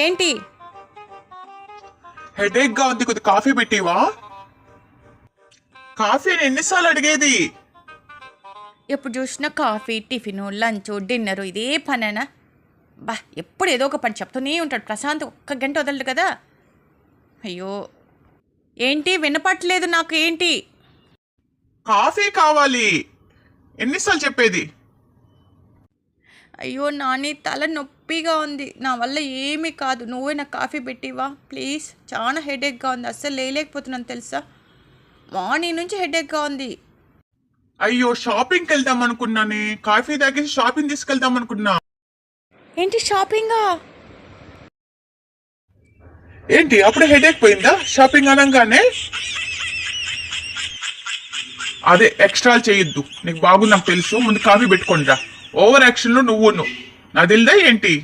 ఏంటి? హెడేక్ గా ఉంది, కొద్ది కాఫీ పెట్టివా? కాఫీ అని ఎన్నిసార్లు అడిగేది? ఎప్పుడు చూసినా కాఫీ, టిఫిన్, లంచ్, డిన్నర్ ఇదే పనేనా? ఎప్పుడు ఏదో ఒక పని చెప్తూనే ఉంటాడు. ప్రశాంత్ ఒక్క గంట వదలడు కదా. అయ్యో, ఏంటి వినపట్లేదు నాకు? ఏంటి? కాఫీ కావాలి, ఎన్నిసార్లు చెప్పేది? అయ్యో నాని, తల నొప్పిగా ఉంది, నా వల్ల ఏమీ కాదు. నువ్వే నాకు కాఫీ పెట్టివా ప్లీజ్? చాలా హెడేక్గా ఉంది, అస్సలు లేలేకపోతున్నాను తెలుసా. మార్నింగ్ నుంచి హెడేక్గా ఉంది. అయ్యో, షాపింగ్కి వెళ్దాం అనుకున్నానే. కాఫీ తాగేసి షాపింగ్ తీసుకెళ్దాం అనుకున్నా. ఏంటి షాపింగా? ఏంటి అప్పుడే హెడేక్ పోయిందా షాపింగ్ అనగానే? అదే ఎక్స్ట్రా చేయొద్దు, నీకు బాగు నాకు తెలుసు. ముందు కాఫీ పెట్టుకోండిరా. ఓవర్ యాక్షన్ లో నువ్వును నా తెలిదా ఏంటి?